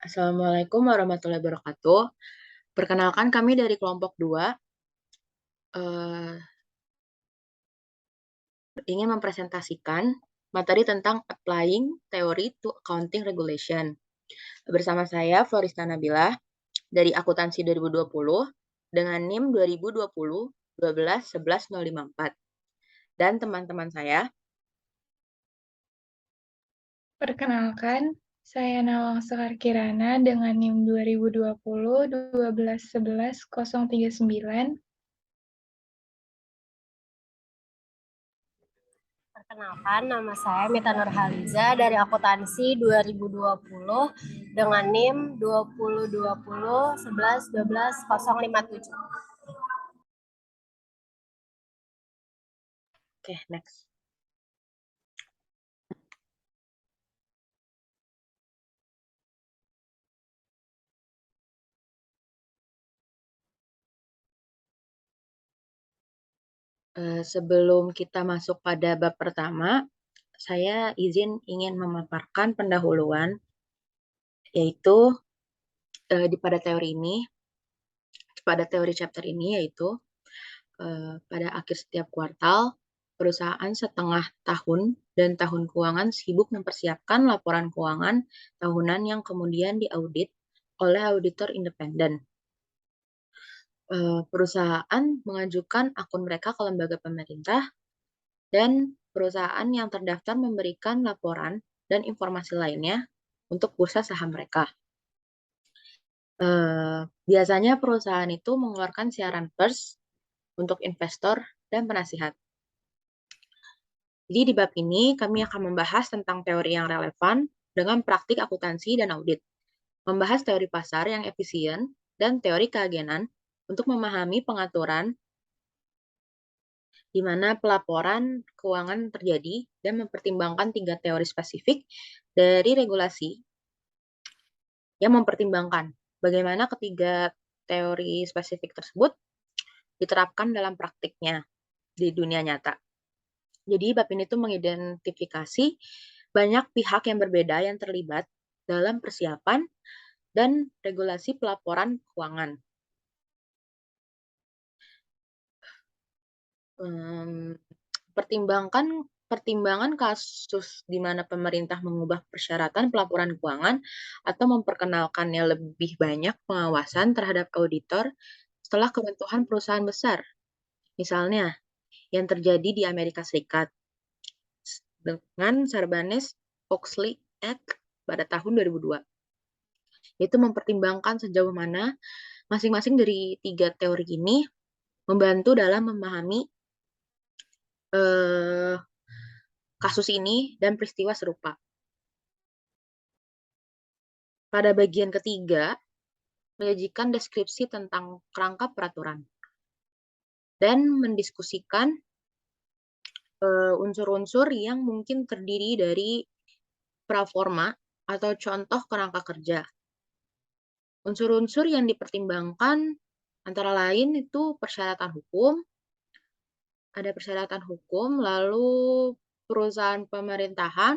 Assalamualaikum warahmatullahi wabarakatuh. Perkenalkan kami dari kelompok 2 ingin mempresentasikan materi tentang Applying Theory to Accounting Regulation. Bersama saya Florista Nabilah dari Akuntansi 2020 dengan NIM 2020 12 11 054. Dan teman-teman saya. Perkenalkan, saya Nawang Sekar Kirana dengan NIM 2020 12 11 039. Perkenalkan, nama saya Mita Nurhaliza dari Akuntansi 2020 dengan NIM 2020 11 12 057. Oke, next. Sebelum kita masuk pada bab pertama, saya ingin memaparkan pendahuluan, yaitu pada teori chapter ini, yaitu pada akhir setiap kuartal, perusahaan setengah tahun dan tahun keuangan sibuk mempersiapkan laporan keuangan tahunan yang kemudian diaudit oleh auditor independen. Perusahaan mengajukan akun mereka ke lembaga pemerintah, dan perusahaan yang terdaftar memberikan laporan dan informasi lainnya untuk bursa saham mereka. Biasanya perusahaan itu mengeluarkan siaran pers untuk investor dan penasihat. Jadi di bab ini kami akan membahas tentang teori yang relevan dengan praktik akuntansi dan audit, membahas teori pasar yang efisien dan teori keagenan untuk memahami pengaturan di mana pelaporan keuangan terjadi dan mempertimbangkan 3 teori spesifik dari regulasi yang mempertimbangkan bagaimana ketiga teori spesifik tersebut diterapkan dalam praktiknya di dunia nyata. Jadi bab ini tuh mengidentifikasi banyak pihak yang berbeda yang terlibat dalam persiapan dan regulasi pelaporan keuangan. Pertimbangan kasus di mana pemerintah mengubah persyaratan pelaporan keuangan atau memperkenalkannya lebih banyak pengawasan terhadap auditor setelah kebentukan perusahaan besar. Misalnya, yang terjadi di Amerika Serikat dengan Sarbanes-Oxley Act pada tahun 2002. Itu mempertimbangkan sejauh mana masing-masing dari 3 teori ini membantu dalam memahami kasus ini dan peristiwa serupa. Pada bagian ketiga, menyajikan deskripsi tentang kerangka peraturan dan mendiskusikan unsur-unsur yang mungkin terdiri dari praforma atau contoh kerangka kerja. Unsur-unsur yang dipertimbangkan antara lain itu persyaratan hukum, ada persyaratan hukum, lalu perusahaan pemerintahan,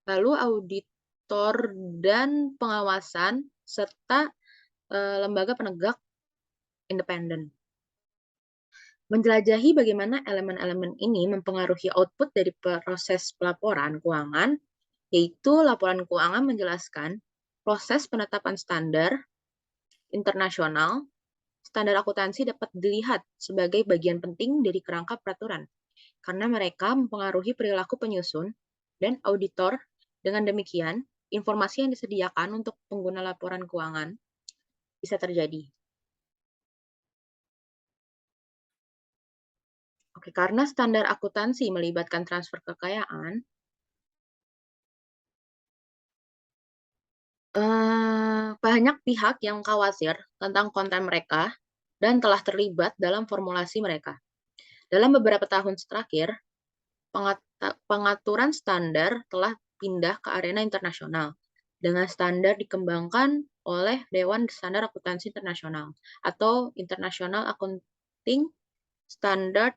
lalu auditor dan pengawasan, serta lembaga penegak independen. Menjelajahi bagaimana elemen-elemen ini mempengaruhi output dari proses pelaporan keuangan, yaitu laporan keuangan menjelaskan proses penetapan standar internasional. Standar akuntansi dapat dilihat sebagai bagian penting dari kerangka peraturan, karena mereka mempengaruhi perilaku penyusun dan auditor. Dengan demikian, informasi yang disediakan untuk pengguna laporan keuangan bisa terjadi. Oke, karena standar akuntansi melibatkan transfer kekayaan, banyak pihak yang khawatir tentang konten mereka dan telah terlibat dalam formulasi mereka. Dalam beberapa tahun terakhir, pengaturan standar telah pindah ke arena internasional, dengan standar dikembangkan oleh Dewan Standar Akuntansi Internasional atau International Accounting Standard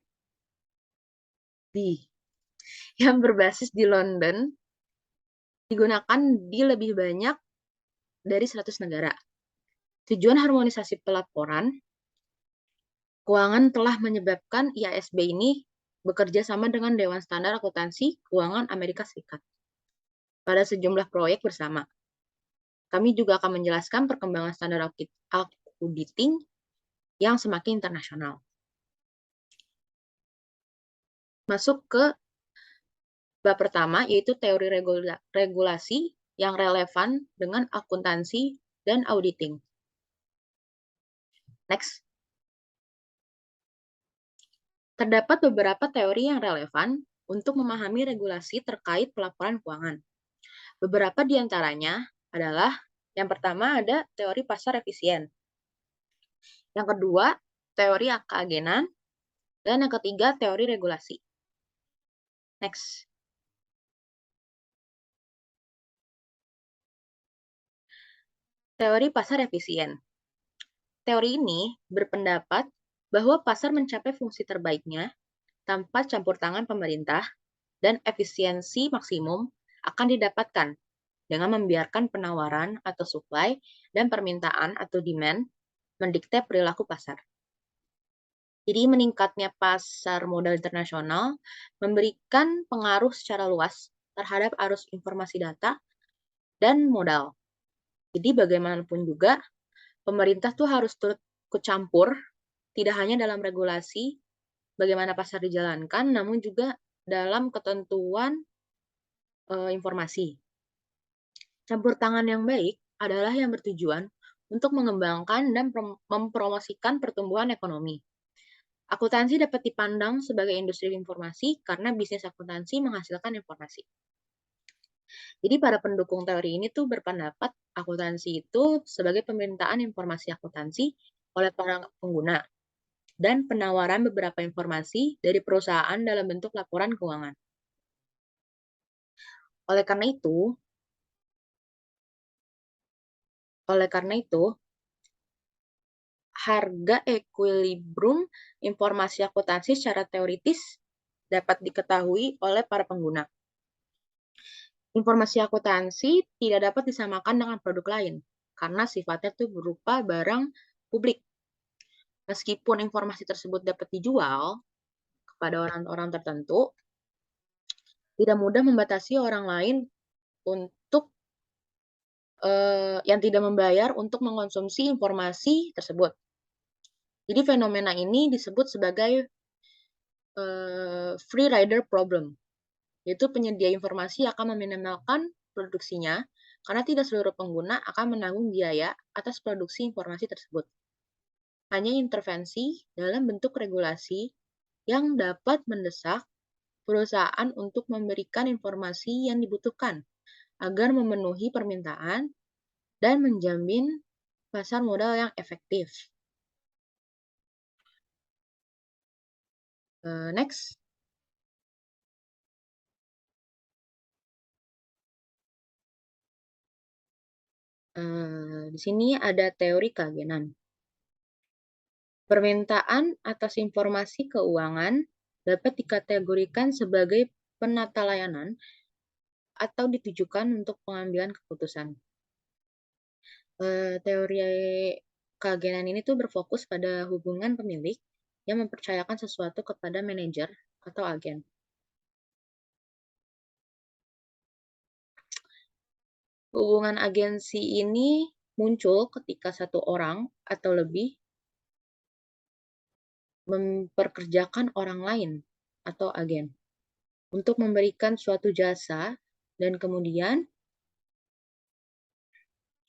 yang berbasis di London, digunakan di lebih banyak dari 100 negara. Tujuan harmonisasi pelaporan keuangan telah menyebabkan IASB ini bekerja sama dengan Dewan Standar Akuntansi Keuangan Amerika Serikat pada sejumlah proyek bersama. Kami juga akan menjelaskan perkembangan standar auditing yang semakin internasional. Masuk ke bab pertama, yaitu teori regulasi yang relevan dengan akuntansi dan auditing. Next. Terdapat beberapa teori yang relevan untuk memahami regulasi terkait pelaporan keuangan. Beberapa di antaranya adalah, yang pertama ada teori pasar efisien. Yang kedua, teori keagenan. Dan yang ketiga, teori regulasi. Next. Teori pasar efisien. Teori ini berpendapat bahwa pasar mencapai fungsi terbaiknya tanpa campur tangan pemerintah dan efisiensi maksimum akan didapatkan dengan membiarkan penawaran atau supply dan permintaan atau demand mendikte perilaku pasar. Jadi meningkatnya pasar modal internasional memberikan pengaruh secara luas terhadap arus informasi data dan modal. Jadi bagaimanapun juga, pemerintah tuh harus turut ikut campur, tidak hanya dalam regulasi bagaimana pasar dijalankan, namun juga dalam ketentuan informasi. Campur tangan yang baik adalah yang bertujuan untuk mengembangkan dan mempromosikan pertumbuhan ekonomi. Akuntansi dapat dipandang sebagai industri informasi karena bisnis akuntansi menghasilkan informasi. Jadi para pendukung teori ini tuh berpendapat akuntansi itu sebagai pemerintahan informasi akuntansi oleh para pengguna dan penawaran beberapa informasi dari perusahaan dalam bentuk laporan keuangan. Oleh karena itu, harga equilibrium informasi akuntansi secara teoritis dapat diketahui oleh para pengguna. Informasi akuntansi tidak dapat disamakan dengan produk lain, karena sifatnya itu berupa barang publik. Meskipun informasi tersebut dapat dijual kepada orang-orang tertentu, tidak mudah membatasi orang lain untuk yang tidak membayar untuk mengkonsumsi informasi tersebut. Jadi fenomena ini disebut sebagai free rider problem, yaitu penyedia informasi akan meminimalkan produksinya karena tidak seluruh pengguna akan menanggung biaya atas produksi informasi tersebut. Hanya intervensi dalam bentuk regulasi yang dapat mendesak perusahaan untuk memberikan informasi yang dibutuhkan agar memenuhi permintaan dan menjamin pasar modal yang efektif. Next. Di sini ada teori keagenan. Permintaan atas informasi keuangan dapat dikategorikan sebagai penata layanan atau ditujukan untuk pengambilan keputusan. Teori keagenan ini tuh berfokus pada hubungan pemilik yang mempercayakan sesuatu kepada manajer atau agen. Hubungan agensi ini muncul ketika satu orang atau lebih memperkerjakan orang lain atau agen untuk memberikan suatu jasa dan kemudian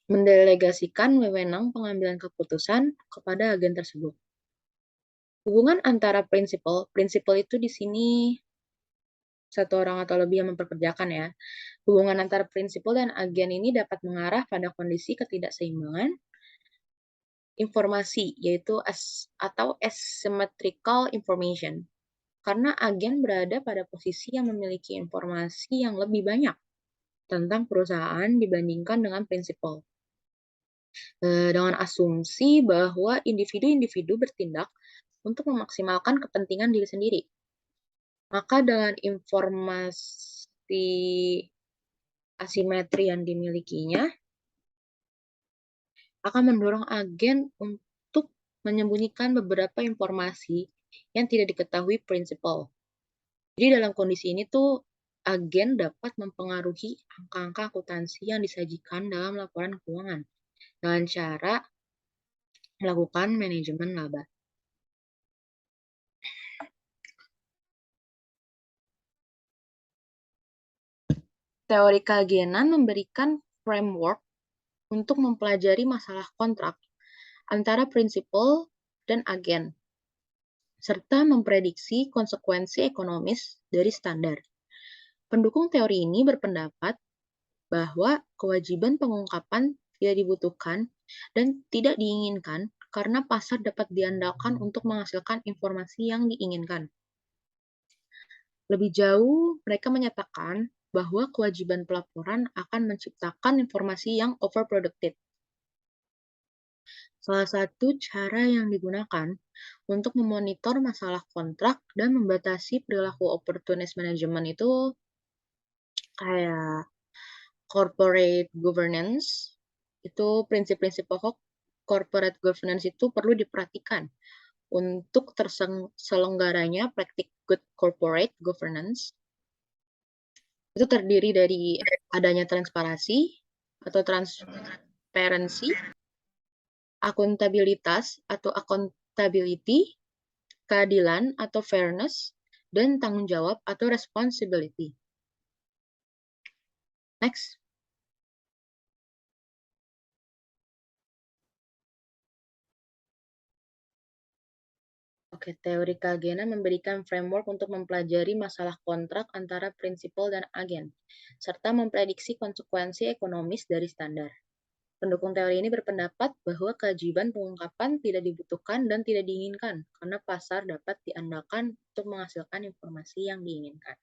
mendelegasikan wewenang pengambilan keputusan kepada agen tersebut. Hubungan antara prinsipal itu di sini satu orang atau lebih yang memperkerjakan ya. Hubungan antara prinsipal dan agen ini dapat mengarah pada kondisi ketidakseimbangan informasi, yaitu atau asymmetrical information. Karena agen berada pada posisi yang memiliki informasi yang lebih banyak tentang perusahaan dibandingkan dengan prinsipal. Dengan asumsi bahwa individu-individu bertindak untuk memaksimalkan kepentingan diri sendiri. Maka dengan informasi asimetri yang dimilikinya, akan mendorong agen untuk menyembunyikan beberapa informasi yang tidak diketahui prinsipal. Jadi dalam kondisi ini tuh agen dapat mempengaruhi angka-angka akuntansi yang disajikan dalam laporan keuangan dengan cara melakukan manajemen laba. Teori keagenan memberikan framework untuk mempelajari masalah kontrak antara prinsipal dan agen, serta memprediksi konsekuensi ekonomis dari standar. Pendukung teori ini berpendapat bahwa kewajiban pengungkapan tidak dibutuhkan dan tidak diinginkan karena pasar dapat diandalkan untuk menghasilkan informasi yang diinginkan. Lebih jauh, mereka menyatakan bahwa kewajiban pelaporan akan menciptakan informasi yang overproductive. Salah satu cara yang digunakan untuk memonitor masalah kontrak dan membatasi perilaku opportunist management itu kayak corporate governance. Itu prinsip-prinsip pokok corporate governance itu perlu diperhatikan untuk terselenggaranya praktik good corporate governance. Itu terdiri dari adanya transparansi atau transparency, akuntabilitas atau accountability, keadilan atau fairness, dan tanggung jawab atau responsibility. Next. Oke, teori keagenan memberikan framework untuk mempelajari masalah kontrak antara prinsipal dan agen, serta memprediksi konsekuensi ekonomis dari standar. Pendukung teori ini berpendapat bahwa kewajiban pengungkapan tidak dibutuhkan dan tidak diinginkan, karena pasar dapat diandalkan untuk menghasilkan informasi yang diinginkan.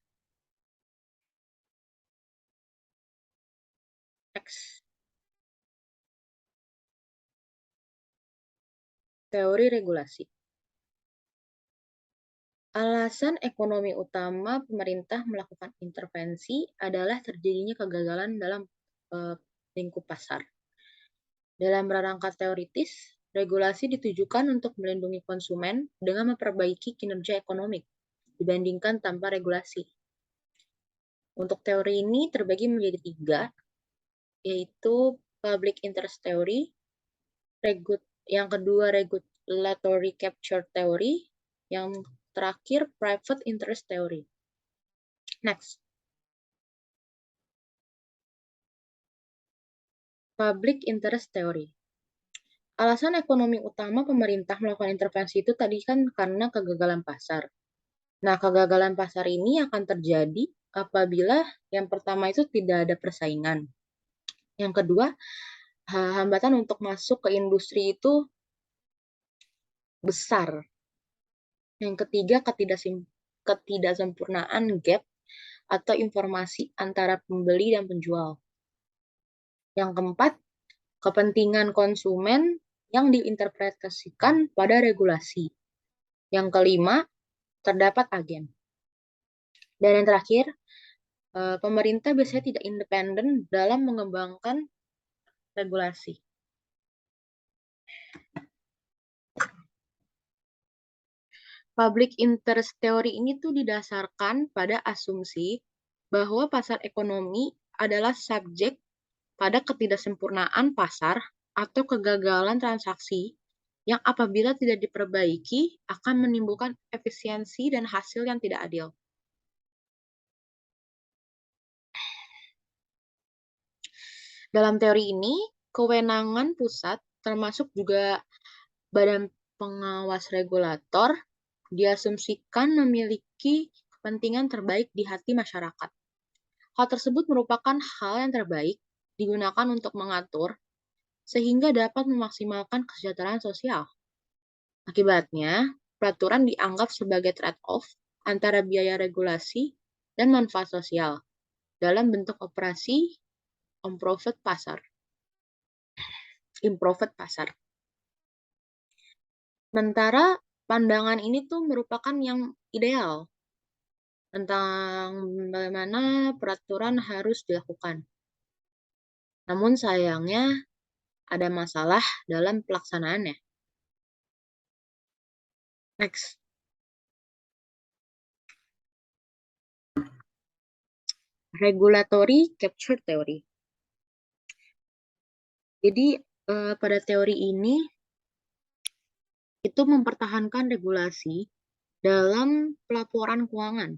Next. Teori regulasi. Alasan ekonomi utama pemerintah melakukan intervensi adalah terjadinya kegagalan dalam lingkup pasar. Dalam rangka teoritis, regulasi ditujukan untuk melindungi konsumen dengan memperbaiki kinerja ekonomi dibandingkan tanpa regulasi. Untuk teori ini terbagi menjadi 3, yaitu public interest theory, yang kedua regulatory capture theory, yang terakhir private interest theory. Next. Public interest theory. Alasan ekonomi utama pemerintah melakukan intervensi itu tadi kan karena kegagalan pasar. Nah, kegagalan pasar ini akan terjadi apabila yang pertama itu tidak ada persaingan. Yang kedua, hambatan untuk masuk ke industri itu besar. Yang ketiga, ketidaksempurnaan gap atau informasi antara pembeli dan penjual. Yang keempat, kepentingan konsumen yang diinterpretasikan pada regulasi. Yang kelima, terdapat agen. Dan yang terakhir, pemerintah biasanya tidak independen dalam mengembangkan regulasi. Public interest theory ini tuh didasarkan pada asumsi bahwa pasar ekonomi adalah subjek pada ketidaksempurnaan pasar atau kegagalan transaksi yang apabila tidak diperbaiki akan menimbulkan efisiensi dan hasil yang tidak adil. Dalam teori ini, kewenangan pusat termasuk juga badan pengawas regulator diasumsikan memiliki kepentingan terbaik di hati masyarakat. Hal tersebut merupakan hal yang terbaik digunakan untuk mengatur sehingga dapat memaksimalkan kesejahteraan sosial. Akibatnya, peraturan dianggap sebagai trade-off antara biaya regulasi dan manfaat sosial dalam bentuk operasi improved pasar. Sementara pandangan ini tuh merupakan yang ideal tentang bagaimana peraturan harus dilakukan. Namun sayangnya ada masalah dalam pelaksanaannya. Next. Regulatory capture theory. Jadi pada teori ini itu mempertahankan regulasi dalam pelaporan keuangan.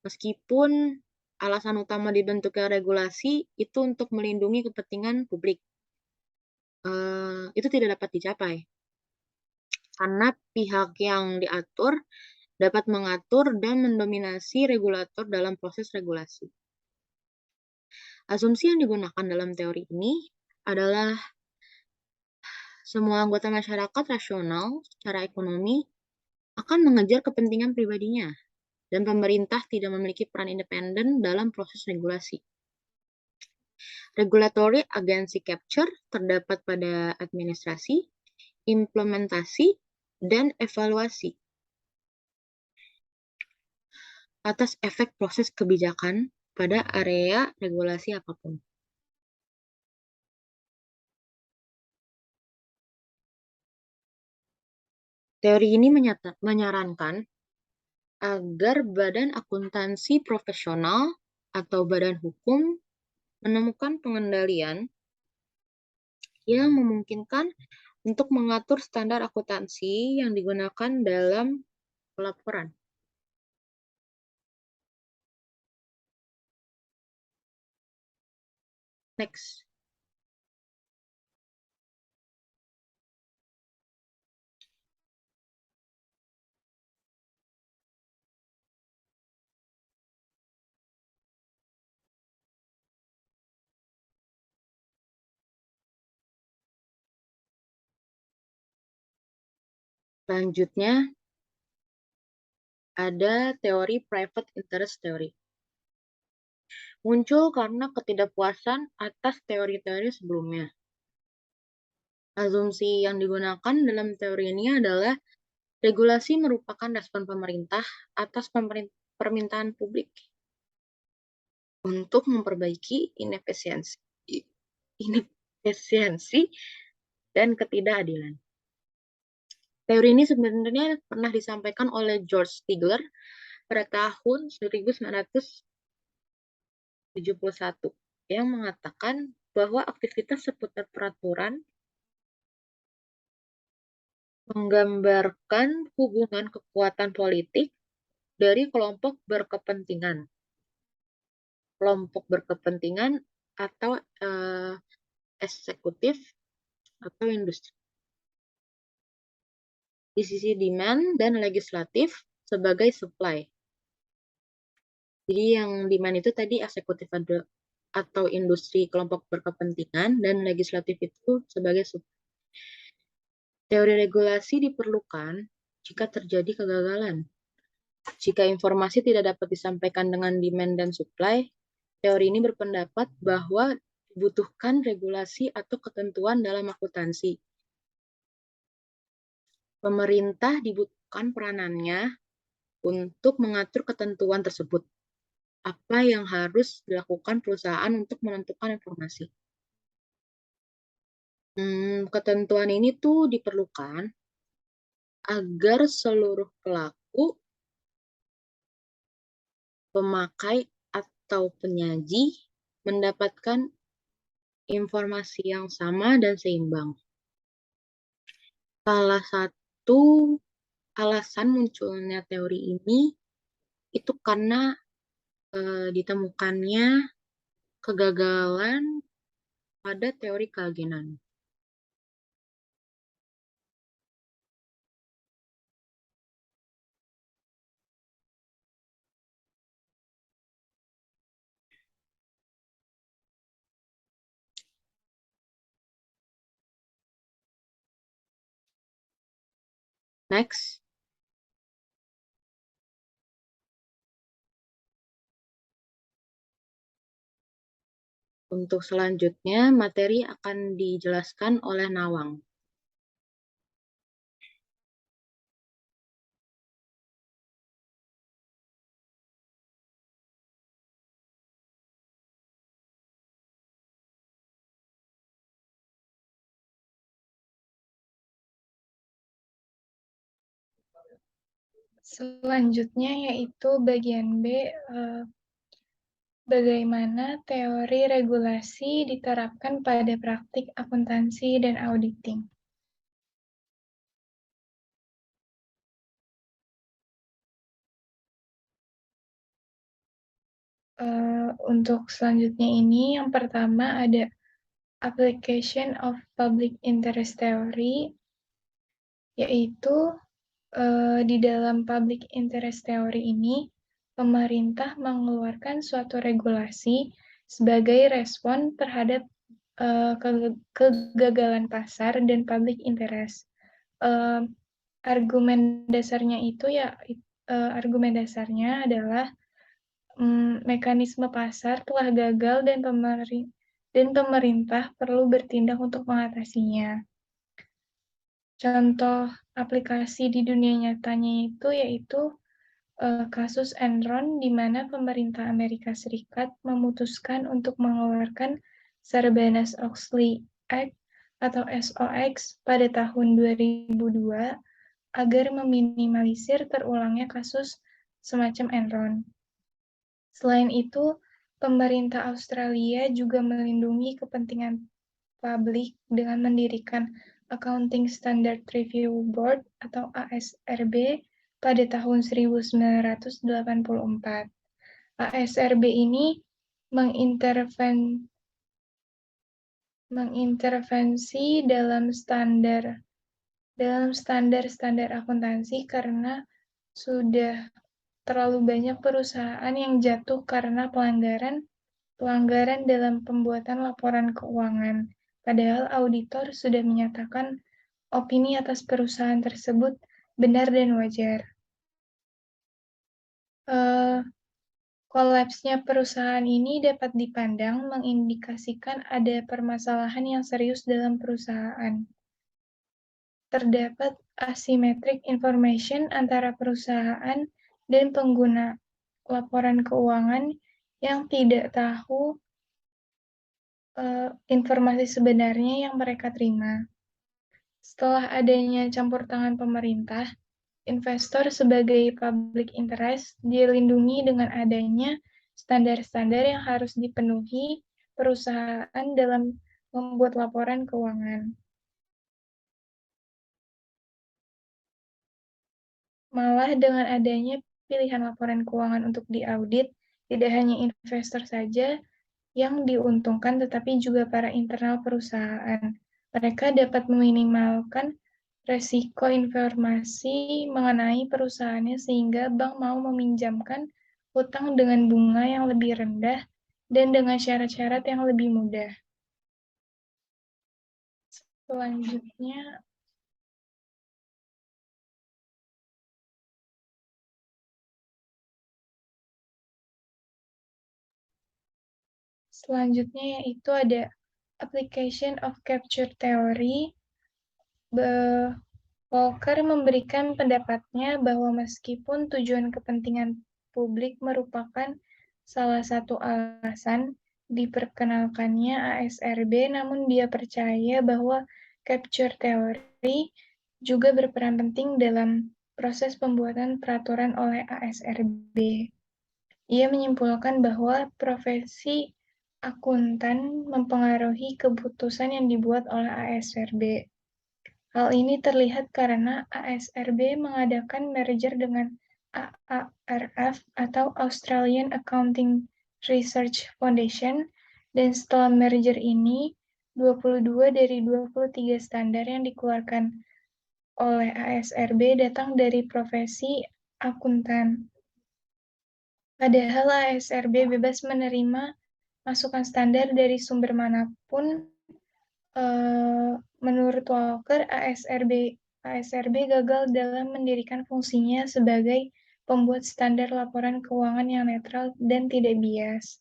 Meskipun alasan utama dibentuknya regulasi itu untuk melindungi kepentingan publik. Itu tidak dapat dicapai. Karena pihak yang diatur dapat mengatur dan mendominasi regulator dalam proses regulasi. Asumsi yang digunakan dalam teori ini adalah semua anggota masyarakat rasional secara ekonomi akan mengejar kepentingan pribadinya, dan pemerintah tidak memiliki peran independen dalam proses regulasi. Regulatory agency capture terdapat pada administrasi, implementasi, dan evaluasi atas efek proses kebijakan pada area regulasi apapun. Teori ini menyarankan agar badan akuntansi profesional atau badan hukum menemukan pengendalian yang memungkinkan untuk mengatur standar akuntansi yang digunakan dalam pelaporan. Next. Selanjutnya, ada teori private interest theory. Muncul karena ketidakpuasan atas teori-teori sebelumnya. Asumsi yang digunakan dalam teori ini adalah regulasi merupakan respon pemerintah atas permintaan publik untuk memperbaiki inefisiensi dan ketidakadilan. Teori ini sebenarnya pernah disampaikan oleh George Stigler pada tahun 1971 yang mengatakan bahwa aktivitas seputar peraturan menggambarkan hubungan kekuatan politik dari kelompok berkepentingan. Kelompok berkepentingan atau eksekutif atau industri. Di sisi demand dan legislatif sebagai supply. Jadi yang demand itu tadi eksekutif atau industri kelompok berkepentingan dan legislatif itu sebagai supply. Teori regulasi diperlukan jika terjadi kegagalan. Jika informasi tidak dapat disampaikan dengan demand dan supply, teori ini berpendapat bahwa dibutuhkan regulasi atau ketentuan dalam akuntansi. Pemerintah dibutuhkan peranannya untuk mengatur ketentuan tersebut. Apa yang harus dilakukan perusahaan untuk menentukan informasi. Ketentuan ini tuh diperlukan agar seluruh pelaku, pemakai, atau penyaji mendapatkan informasi yang sama dan seimbang. Salah satu alasan munculnya teori ini itu karena ditemukannya kegagalan pada teori keagenan. Next. Untuk selanjutnya, materi akan dijelaskan oleh Nawang. Selanjutnya yaitu bagian B, bagaimana teori regulasi diterapkan pada praktik akuntansi dan auditing. Untuk selanjutnya ini, yang pertama ada application of public interest theory, yaitu di dalam public interest theory ini, pemerintah mengeluarkan suatu regulasi sebagai respon terhadap kegagalan pasar dan public interest. Argumen dasarnya adalah mekanisme pasar telah gagal dan pemerintah perlu bertindak untuk mengatasinya. Contoh aplikasi di dunia nyatanya itu yaitu kasus Enron, di mana pemerintah Amerika Serikat memutuskan untuk mengeluarkan Sarbanes-Oxley Act atau SOX pada tahun 2002 agar meminimalisir terulangnya kasus semacam Enron. Selain itu, pemerintah Australia juga melindungi kepentingan publik dengan mendirikan Accounting Standard Review Board atau ASRB pada tahun 1984. ASRB ini mengintervensi dalam standar akuntansi karena sudah terlalu banyak perusahaan yang jatuh karena pelanggaran dalam pembuatan laporan keuangan. Padahal auditor sudah menyatakan opini atas perusahaan tersebut benar dan wajar. Kolapsnya perusahaan ini dapat dipandang mengindikasikan ada permasalahan yang serius dalam perusahaan. Terdapat asymmetric information antara perusahaan dan pengguna laporan keuangan yang tidak tahu informasi sebenarnya yang mereka terima. Setelah adanya campur tangan pemerintah, investor sebagai public interest dilindungi dengan adanya standar-standar yang harus dipenuhi perusahaan dalam membuat laporan keuangan. Malah dengan adanya pilihan laporan keuangan untuk diaudit, tidak hanya investor saja yang diuntungkan, tetapi juga para internal perusahaan. Mereka dapat meminimalkan resiko informasi mengenai perusahaannya sehingga bank mau meminjamkan hutang dengan bunga yang lebih rendah dan dengan syarat-syarat yang lebih mudah. Selanjutnya yaitu ada application of capture theory. Walker memberikan pendapatnya bahwa meskipun tujuan kepentingan publik merupakan salah satu alasan diperkenalkannya ASRB, namun dia percaya bahwa capture theory juga berperan penting dalam proses pembuatan peraturan oleh ASRB. Ia menyimpulkan bahwa profesi akuntan mempengaruhi keputusan yang dibuat oleh ASRB. Hal ini terlihat karena ASRB mengadakan merger dengan AARF atau Australian Accounting Research Foundation, dan setelah merger ini, 22 dari 23 standar yang dikeluarkan oleh ASRB datang dari profesi akuntan. Padahal ASRB bebas menerima masukan standar dari sumber manapun. Menurut Walker, ASRB gagal dalam mendirikan fungsinya sebagai pembuat standar laporan keuangan yang netral dan tidak bias.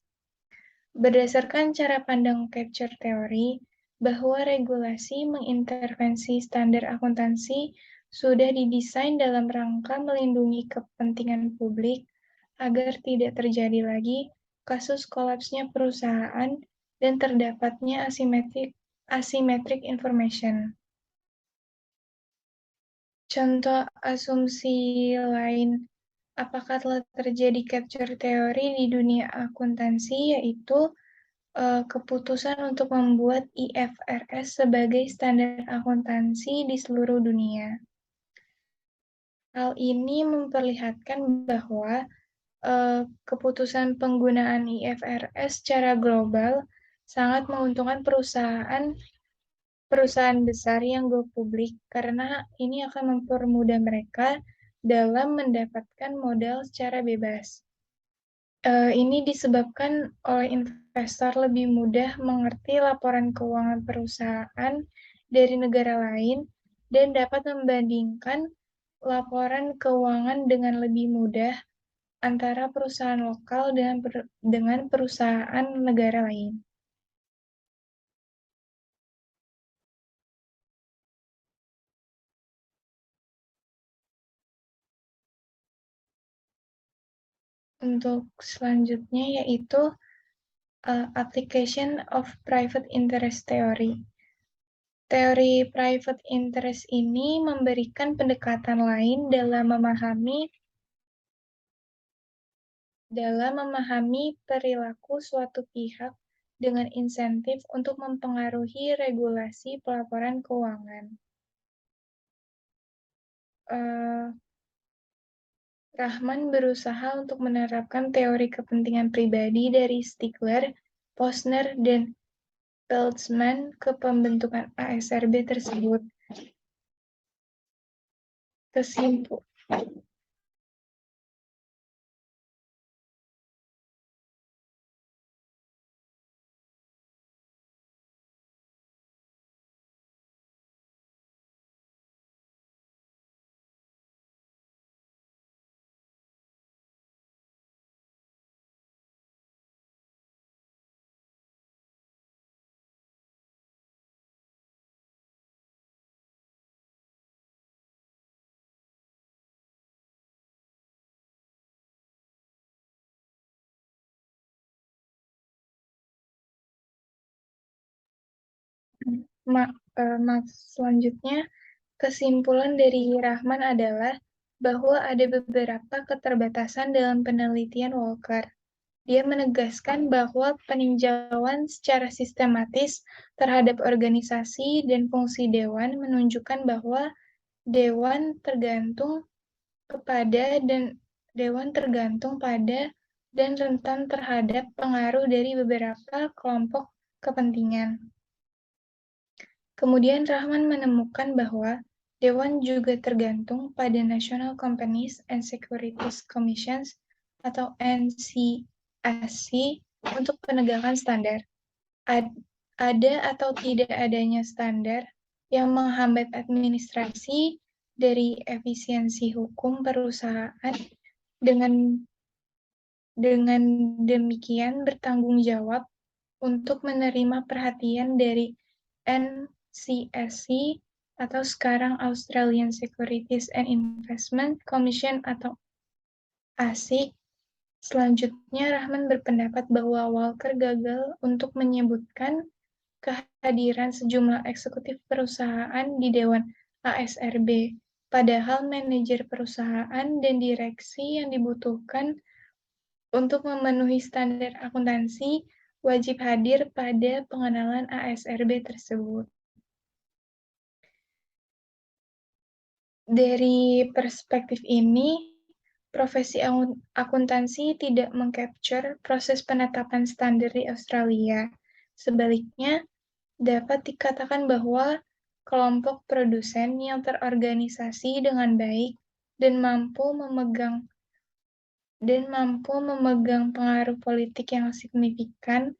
Berdasarkan cara pandang capture theory, bahwa regulasi mengintervensi standar akuntansi sudah didesain dalam rangka melindungi kepentingan publik agar tidak terjadi lagi kasus kolapsnya perusahaan dan terdapatnya asymmetric information. Contoh asumsi lain apakah telah terjadi capture teori di dunia akuntansi, yaitu keputusan untuk membuat IFRS sebagai standar akuntansi di seluruh dunia. Hal ini memperlihatkan bahwa keputusan penggunaan IFRS secara global sangat menguntungkan perusahaan besar yang go publik karena ini akan mempermudah mereka dalam mendapatkan modal secara bebas. Ini disebabkan oleh investor lebih mudah mengerti laporan keuangan perusahaan dari negara lain dan dapat membandingkan laporan keuangan dengan lebih mudah antara perusahaan lokal dengan perusahaan negara lain. Untuk selanjutnya yaitu application of private interest theory. Teori private interest ini memberikan pendekatan lain dalam memahami perilaku suatu pihak dengan insentif untuk mempengaruhi regulasi pelaporan keuangan. Rahman berusaha untuk menerapkan teori kepentingan pribadi dari Stigler, Posner, dan Peltzman ke pembentukan ASRB tersebut. Selanjutnya, kesimpulan dari Rahman adalah bahwa ada beberapa keterbatasan dalam penelitian Walker. Dia menegaskan bahwa peninjauan secara sistematis terhadap organisasi dan fungsi dewan menunjukkan bahwa dewan tergantung pada dan rentan terhadap pengaruh dari beberapa kelompok kepentingan. Kemudian Rahman menemukan bahwa dewan juga tergantung pada National Companies and Securities Commissions atau NCSC untuk penegakan standar. Ada atau tidak adanya standar yang menghambat administrasi dari efisiensi hukum perusahaan dengan demikian bertanggung jawab untuk menerima perhatian dari NCSC atau sekarang Australian Securities and Investment Commission atau ASIC. Selanjutnya, Rahman berpendapat bahwa Walker gagal untuk menyebutkan kehadiran sejumlah eksekutif perusahaan di Dewan ASRB, padahal manajer perusahaan dan direksi yang dibutuhkan untuk memenuhi standar akuntansi wajib hadir pada pengenalan ASRB tersebut. Dari perspektif ini, profesi akuntansi tidak mengcapture proses penetapan standar di Australia. Sebaliknya, dapat dikatakan bahwa kelompok produsen yang terorganisasi dengan baik dan mampu memegang pengaruh politik yang signifikan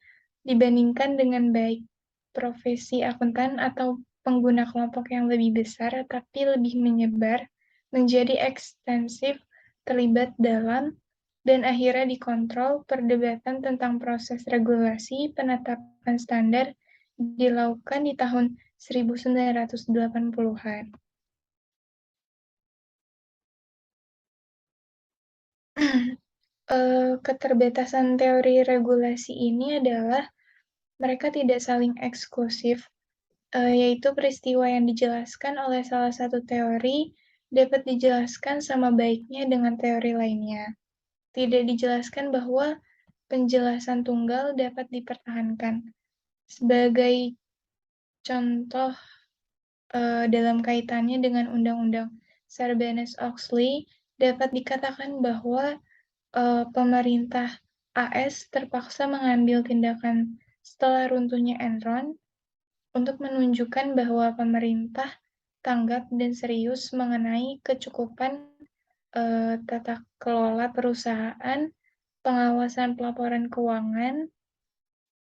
dibandingkan dengan baik profesi akuntan atau pengguna kelompok yang lebih besar tapi lebih menyebar, menjadi ekstensif, terlibat dalam, dan akhirnya dikontrol perdebatan tentang proses regulasi penetapan standar dilakukan di tahun 1980-an. Keterbatasan teori regulasi ini adalah mereka tidak saling eksklusif, yaitu peristiwa yang dijelaskan oleh salah satu teori dapat dijelaskan sama baiknya dengan teori lainnya. Tidak dijelaskan bahwa penjelasan tunggal dapat dipertahankan. Sebagai contoh dalam kaitannya dengan Undang-Undang Sarbanes-Oxley, dapat dikatakan bahwa pemerintah AS terpaksa mengambil tindakan setelah runtuhnya Enron untuk menunjukkan bahwa pemerintah tanggap dan serius mengenai kecukupan tata kelola perusahaan, pengawasan pelaporan keuangan,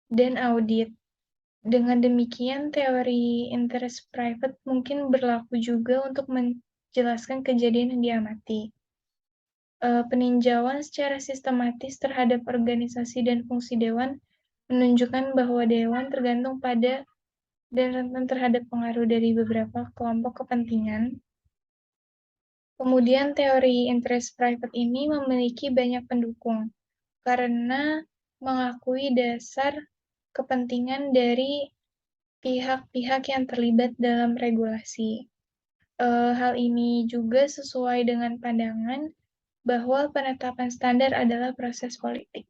dan audit. Dengan demikian, teori interest private mungkin berlaku juga untuk menjelaskan kejadian yang diamati. Peninjauan secara sistematis terhadap organisasi dan fungsi dewan menunjukkan bahwa dewan tergantung pada dan rentan terhadap pengaruh dari beberapa kelompok kepentingan. Kemudian teori interest private ini memiliki banyak pendukung karena mengakui dasar kepentingan dari pihak-pihak yang terlibat dalam regulasi. Hal ini juga sesuai dengan pandangan bahwa penetapan standar adalah proses politik.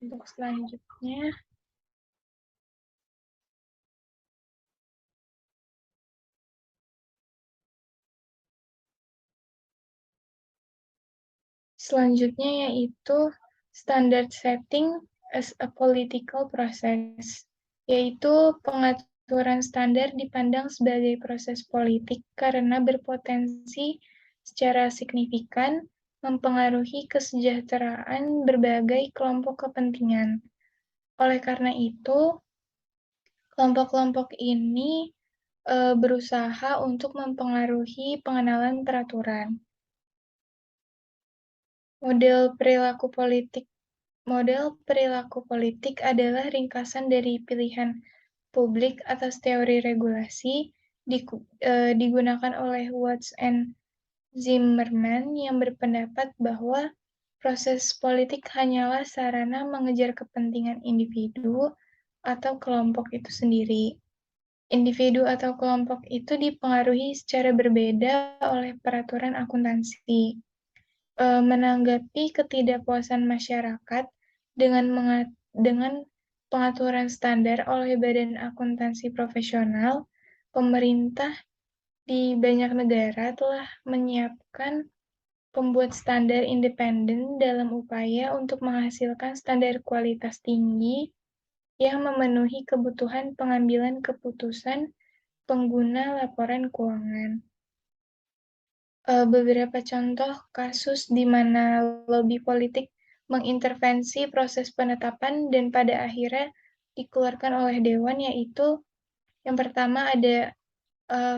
Untuk selanjutnya yaitu standard setting as a political process, yaitu pengaturan standar dipandang sebagai proses politik karena berpotensi secara signifikan mempengaruhi kesejahteraan berbagai kelompok kepentingan. Oleh karena itu, kelompok-kelompok ini berusaha untuk mempengaruhi pengenalan peraturan. Model perilaku politik adalah ringkasan dari pilihan publik atas teori regulasi digunakan oleh Watts and Zimmerman yang berpendapat bahwa proses politik hanyalah sarana mengejar kepentingan individu atau kelompok itu sendiri. Individu atau kelompok itu dipengaruhi secara berbeda oleh peraturan akuntansi. Menanggapi ketidakpuasan masyarakat dengan pengaturan standar oleh Badan Akuntansi Profesional, pemerintah di banyak negara telah menyiapkan pembuat standar independen dalam upaya untuk menghasilkan standar kualitas tinggi yang memenuhi kebutuhan pengambilan keputusan pengguna laporan keuangan. Beberapa contoh kasus di mana lobi politik mengintervensi proses penetapan dan pada akhirnya dikeluarkan oleh Dewan, yaitu yang pertama ada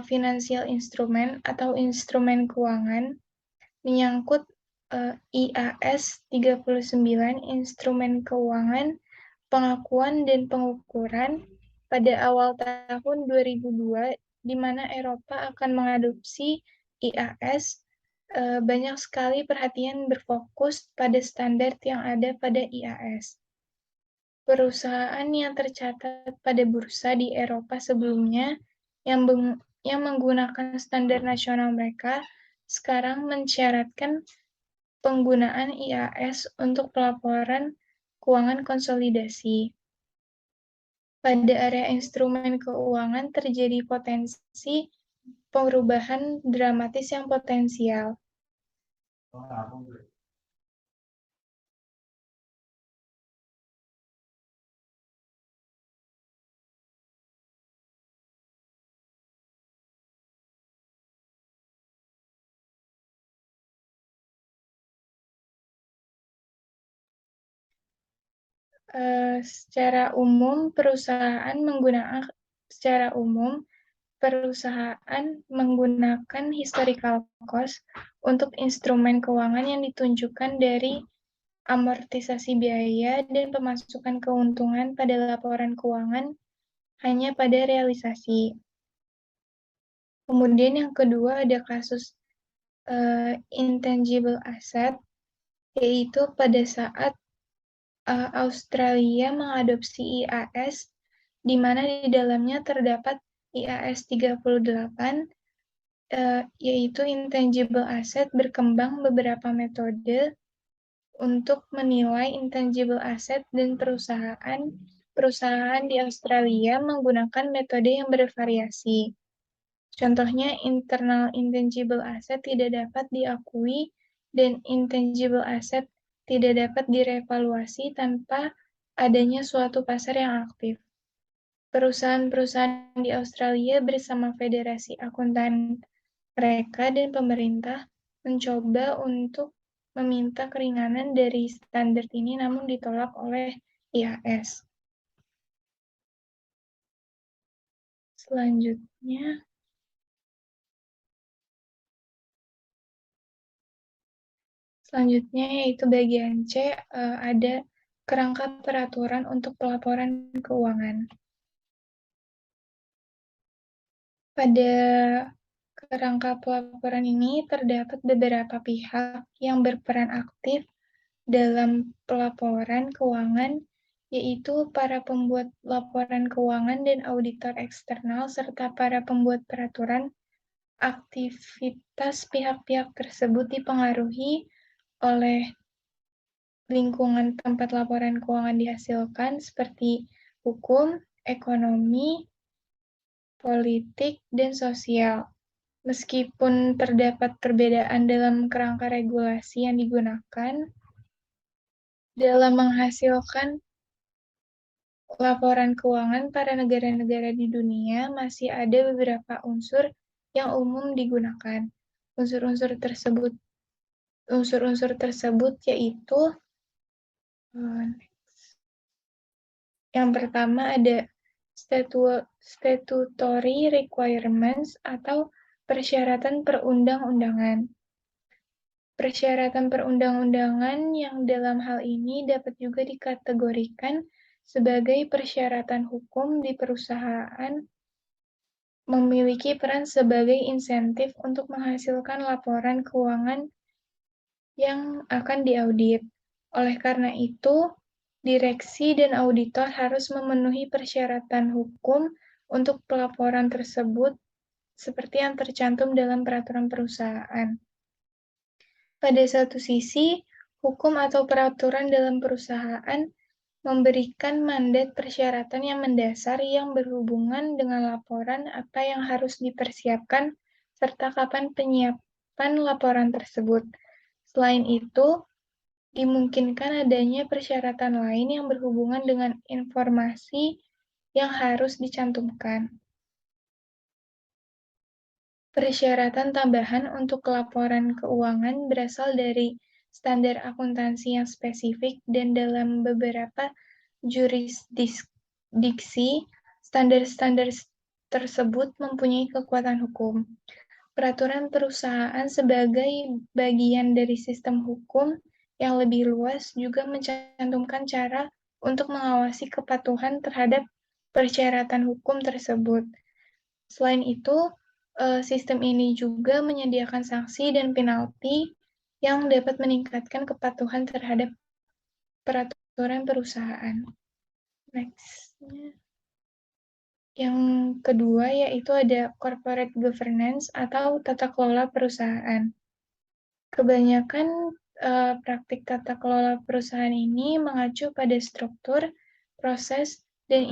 financial instrument atau instrumen keuangan menyangkut IAS 39 instrumen keuangan pengakuan dan pengukuran pada awal tahun 2002 di mana Eropa akan mengadopsi IAS. Banyak sekali perhatian berfokus pada standar yang ada pada IAS. Perusahaan yang tercatat pada bursa di Eropa sebelumnya yang menggunakan standar nasional mereka sekarang mensyaratkan penggunaan IAS untuk pelaporan keuangan konsolidasi. Pada area instrumen keuangan terjadi potensi perubahan dramatis yang potensial. Secara umum perusahaan menggunakan historical cost untuk instrumen keuangan yang ditunjukkan dari amortisasi biaya dan pemasukan keuntungan pada laporan keuangan hanya pada realisasi. Kemudian yang kedua ada kasus intangible asset, yaitu pada saat Australia mengadopsi IAS, di mana di dalamnya terdapat IAS 38 yaitu intangible asset, berkembang beberapa metode untuk menilai intangible asset dan perusahaan di Australia menggunakan metode yang bervariasi. Contohnya, internal intangible asset tidak dapat diakui dan intangible asset tidak dapat direvaluasi tanpa adanya suatu pasar yang aktif. Perusahaan-perusahaan di Australia bersama Federasi Akuntan mereka dan pemerintah mencoba untuk meminta keringanan dari standar ini namun ditolak oleh IAS. Selanjutnya yaitu bagian C, ada kerangka peraturan untuk pelaporan keuangan. Pada kerangka pelaporan ini terdapat beberapa pihak yang berperan aktif dalam pelaporan keuangan, yaitu para pembuat laporan keuangan dan auditor eksternal, serta para pembuat peraturan. Aktivitas pihak-pihak tersebut dipengaruhi oleh lingkungan tempat laporan keuangan dihasilkan, seperti hukum, ekonomi, politik, dan sosial. Meskipun terdapat perbedaan dalam kerangka regulasi yang digunakan dalam menghasilkan laporan keuangan, pada negara-negara di dunia masih ada beberapa unsur yang umum digunakan. Unsur-unsur tersebut yaitu yang pertama ada statutory requirements atau persyaratan perundang-undangan. Persyaratan perundang-undangan yang dalam hal ini dapat juga dikategorikan sebagai persyaratan hukum di perusahaan, memiliki peran sebagai insentif untuk menghasilkan laporan keuangan yang akan diaudit. Oleh karena itu, direksi dan auditor harus memenuhi persyaratan hukum untuk pelaporan tersebut seperti yang tercantum dalam peraturan perusahaan. Pada satu sisi, hukum atau peraturan dalam perusahaan memberikan mandat persyaratan yang mendasar yang berhubungan dengan laporan apa yang harus dipersiapkan serta kapan penyiapan laporan tersebut. Selain itu, dimungkinkan adanya persyaratan lain yang berhubungan dengan informasi yang harus dicantumkan. Persyaratan tambahan untuk laporan keuangan berasal dari standar akuntansi yang spesifik dan dalam beberapa jurisdiksi, standar-standar tersebut mempunyai kekuatan hukum. Peraturan perusahaan sebagai bagian dari sistem hukum yang lebih luas juga mencantumkan cara untuk mengawasi kepatuhan terhadap persyaratan hukum tersebut. Selain itu, sistem ini juga menyediakan sanksi dan penalti yang dapat meningkatkan kepatuhan terhadap peraturan perusahaan. Next. Yang kedua yaitu ada corporate governance atau tata kelola perusahaan. Kebanyakan praktik tata kelola perusahaan ini mengacu pada struktur, proses, dan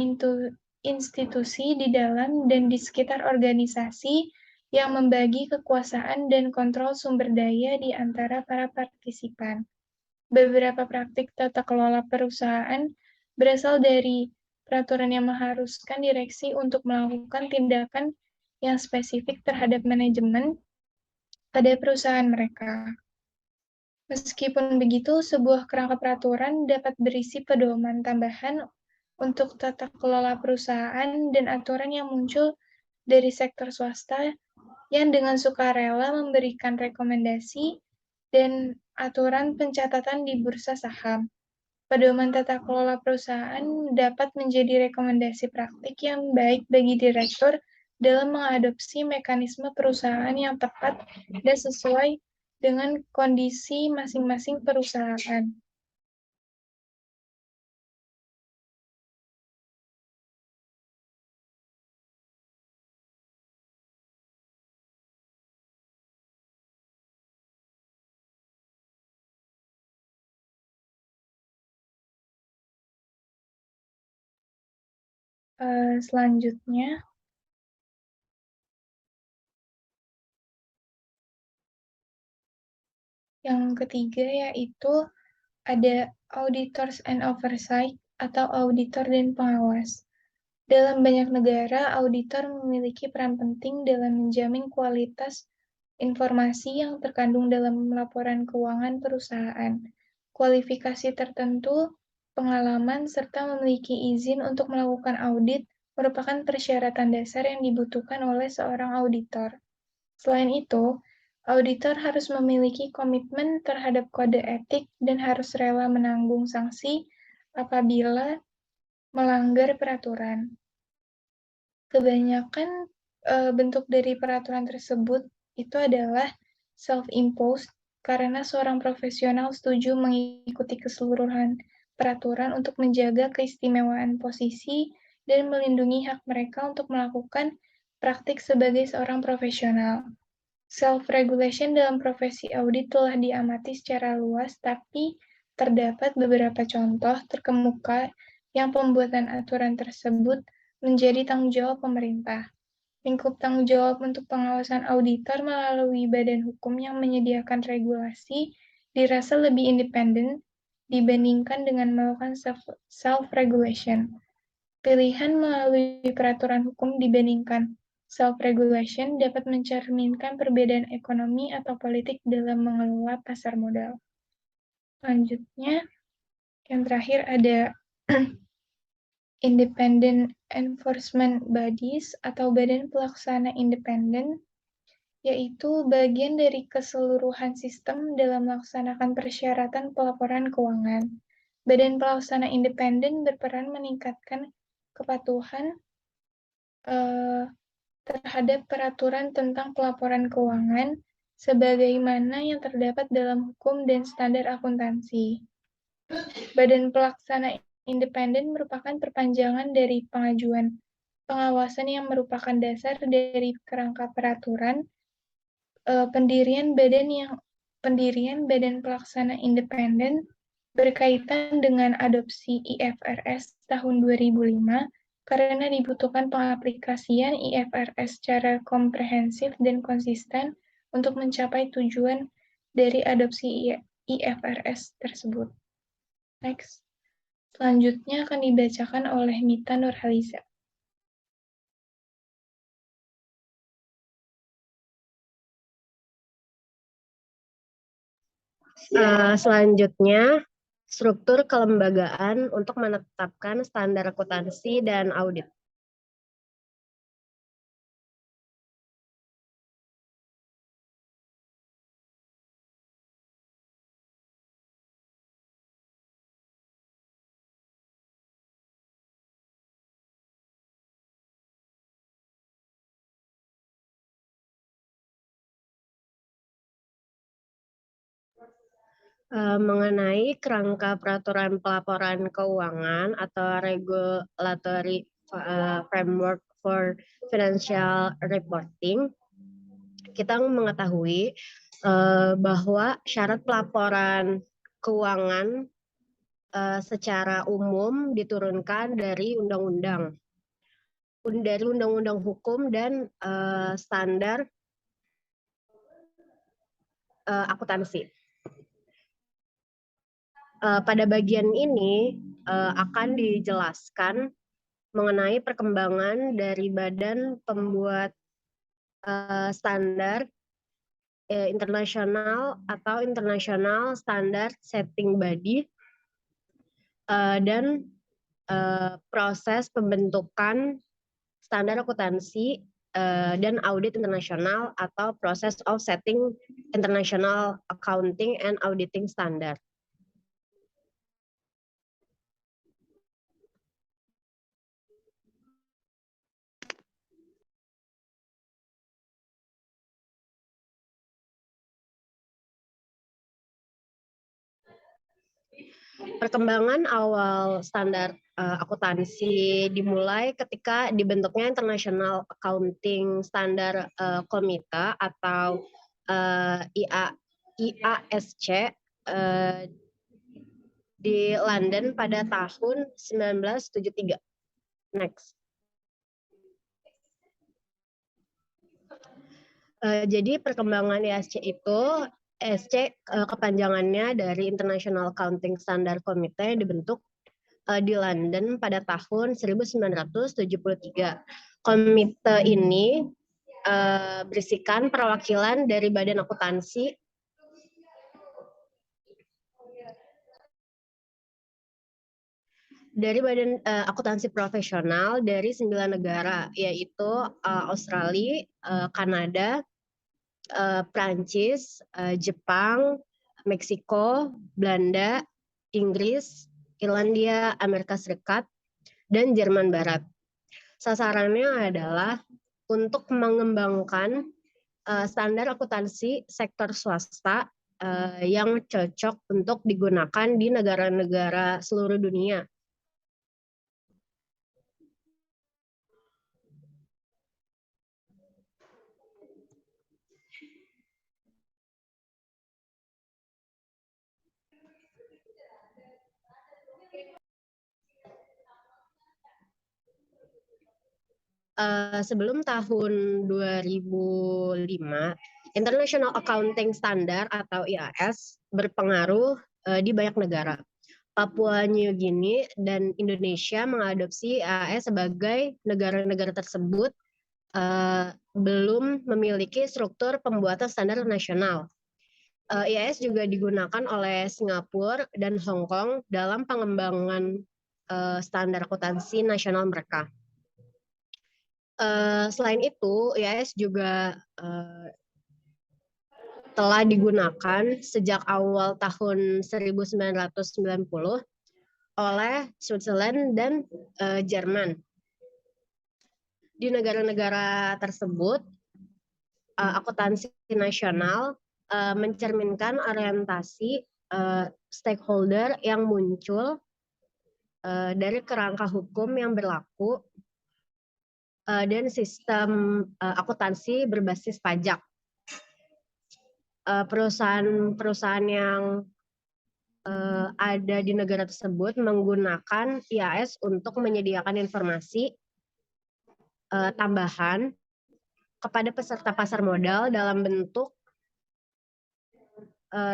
institusi di dalam dan di sekitar organisasi yang membagi kekuasaan dan kontrol sumber daya di antara para partisipan. Beberapa praktik tata kelola perusahaan berasal dari peraturan yang mengharuskan direksi untuk melakukan tindakan yang spesifik terhadap manajemen pada perusahaan mereka. Meskipun begitu, sebuah kerangka peraturan dapat berisi pedoman tambahan untuk tata kelola perusahaan dan aturan yang muncul dari sektor swasta yang dengan sukarela memberikan rekomendasi dan aturan pencatatan di bursa saham. Pedoman tata kelola perusahaan dapat menjadi rekomendasi praktik yang baik bagi direktur dalam mengadopsi mekanisme perusahaan yang tepat dan sesuai dengan kondisi masing-masing perusahaan. Selanjutnya, yang ketiga yaitu ada auditors and oversight atau auditor dan pengawas. Dalam banyak negara, auditor memiliki peran penting dalam menjamin kualitas informasi yang terkandung dalam laporan keuangan perusahaan. Kualifikasi tertentu, pengalaman, serta memiliki izin untuk melakukan audit merupakan persyaratan dasar yang dibutuhkan oleh seorang auditor. Selain itu, auditor harus memiliki komitmen terhadap kode etik dan harus rela menanggung sanksi apabila melanggar peraturan. Kebanyakan bentuk dari peraturan tersebut itu adalah self-imposed karena seorang profesional setuju mengikuti keseluruhan peraturan untuk menjaga keistimewaan posisi dan melindungi hak mereka untuk melakukan praktik sebagai seorang profesional. Self-regulation dalam profesi audit telah diamati secara luas, tapi terdapat beberapa contoh terkemuka yang pembuatan aturan tersebut menjadi tanggung jawab pemerintah. Lingkup tanggung jawab untuk pengawasan auditor melalui badan hukum yang menyediakan regulasi dirasa lebih independen dibandingkan dengan melakukan self-regulation. Pilihan melalui peraturan hukum dibandingkan self-regulation dapat mencerminkan perbedaan ekonomi atau politik dalam mengelola pasar modal. Selanjutnya, yang terakhir ada Independent Enforcement Bodies atau badan pelaksana independen, yaitu bagian dari keseluruhan sistem dalam melaksanakan persyaratan pelaporan keuangan. Badan pelaksana independen berperan meningkatkan kepatuhan terhadap peraturan tentang pelaporan keuangan sebagaimana yang terdapat dalam hukum dan standar akuntansi. Badan pelaksana independen merupakan perpanjangan dari pengajuan pengawasan yang merupakan dasar dari kerangka peraturan. Pendirian badan pelaksana independen berkaitan dengan adopsi IFRS tahun 2005 karena dibutuhkan pengaplikasian IFRS secara komprehensif dan konsisten untuk mencapai tujuan dari adopsi IFRS tersebut. Next. Selanjutnya akan dibacakan oleh Mita Nurhaliza. Selanjutnya, struktur kelembagaan untuk menetapkan standar akuntansi dan audit. Mengenai kerangka peraturan pelaporan keuangan atau regulatory framework for financial reporting, kita mengetahui bahwa syarat pelaporan keuangan secara umum diturunkan dari undang-undang hukum dan standar akuntansi. Pada bagian ini akan dijelaskan mengenai perkembangan dari badan pembuat standar internasional atau International Standard Setting Body dan proses pembentukan standar akuntansi dan audit internasional atau proses of setting international accounting and auditing standard. Perkembangan awal standar akuntansi dimulai ketika dibentuknya International Accounting Standard Committee atau IASC di London pada tahun 1973. Next. Jadi perkembangan IASC itu, IASC kepanjangannya dari International Accounting Standard Committee, dibentuk di London pada tahun 1973. Komite ini berisikan perwakilan dari badan akuntansi profesional dari 9 negara, yaitu Australia, Kanada, Prancis, Jepang, Meksiko, Belanda, Inggris, Irlandia, Amerika Serikat, dan Jerman Barat. Sasarannya adalah untuk mengembangkan standar akuntansi sektor swasta yang cocok untuk digunakan di negara-negara seluruh dunia. Sebelum tahun 2005, International Accounting Standard atau IAS berpengaruh di banyak negara. Papua New Guinea dan Indonesia mengadopsi IAS sebagai negara-negara tersebut belum memiliki struktur pembuatan standar nasional. IAS juga digunakan oleh Singapura dan Hong Kong dalam pengembangan standar akuntansi nasional mereka. Selain itu, IAS juga telah digunakan sejak awal tahun 1990 oleh Switzerland dan Jerman. Di negara-negara tersebut, akuntansi nasional mencerminkan orientasi stakeholder yang muncul dari kerangka hukum yang berlaku dan sistem akuntansi berbasis pajak. Perusahaan-perusahaan yang ada di negara tersebut menggunakan IAS untuk menyediakan informasi tambahan kepada peserta pasar modal dalam bentuk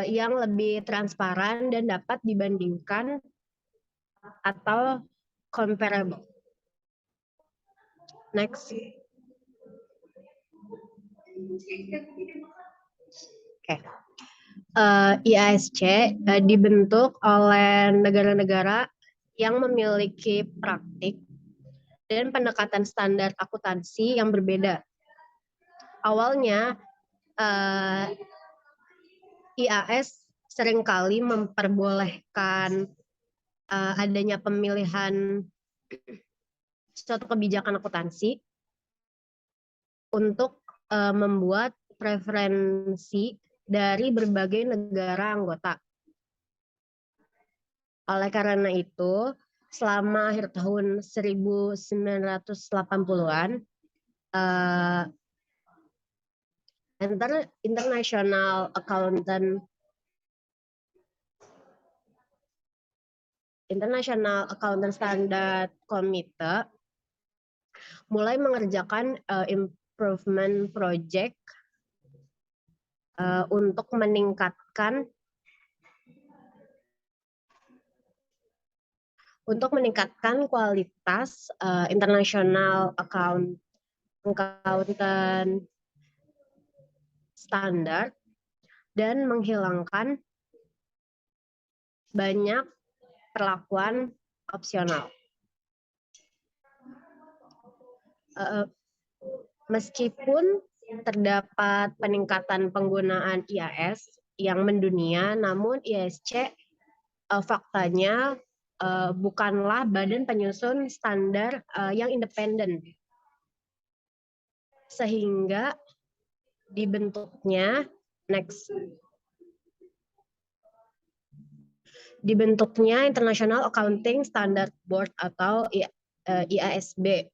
yang lebih transparan dan dapat dibandingkan atau comparable. Next. Okay. IASC dibentuk oleh negara-negara yang memiliki praktik dan pendekatan standar akuntansi yang berbeda. Awalnya, IAS seringkali memperbolehkan adanya pemilihan suatu kebijakan akuntansi untuk membuat preferensi dari berbagai negara anggota. Oleh karena itu, selama akhir tahun 1980-an, International Accountant Standard Committee mulai mengerjakan improvement project untuk meningkatkan kualitas international accountant standar dan menghilangkan banyak perlakuan opsional. Meskipun terdapat peningkatan penggunaan IAS yang mendunia, namun IASC faktanya bukanlah badan penyusun standar yang independen, sehingga dibentuknya International Accounting Standard Board atau IASB.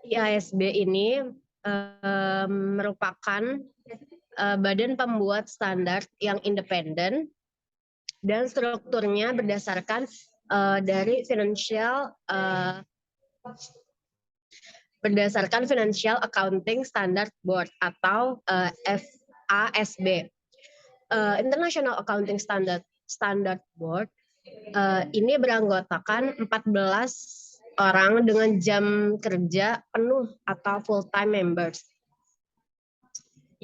IASB ini merupakan badan pembuat standar yang independen dan strukturnya berdasarkan dari Financial Accounting Standard Board atau FASB. International Accounting Standard Board ini beranggotakan 14 orang dengan jam kerja penuh atau full-time members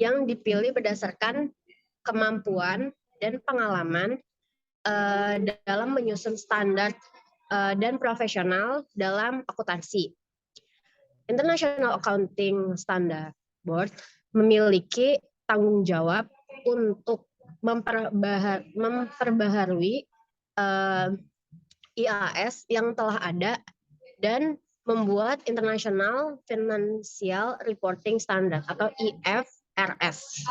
yang dipilih berdasarkan kemampuan dan pengalaman dalam menyusun standar dan profesional dalam akuntansi. International Accounting Standard Board memiliki tanggung jawab untuk memperbaharui IAS yang telah ada dan membuat International Financial Reporting Standard atau IFRS.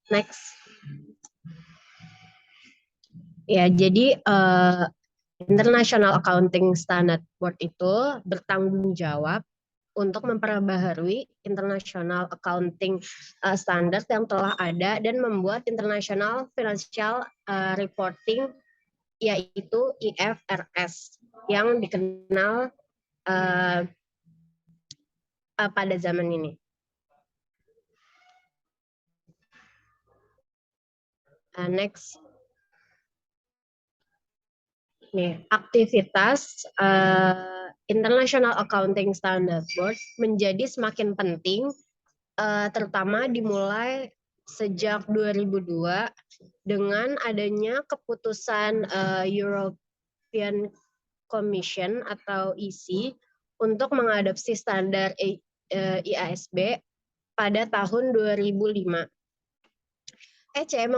Next. Ya, jadi International Accounting Standard Board itu bertanggung jawab untuk memperbaharui International Accounting Standard yang telah ada dan membuat International Financial Reporting yaitu IFRS yang dikenal pada zaman ini. Next. Nih, aktivitas International Accounting Standard Board menjadi semakin penting, terutama dimulai sejak 2002 dengan adanya keputusan European Commission atau EC untuk mengadopsi standar IASB pada tahun 2005. EC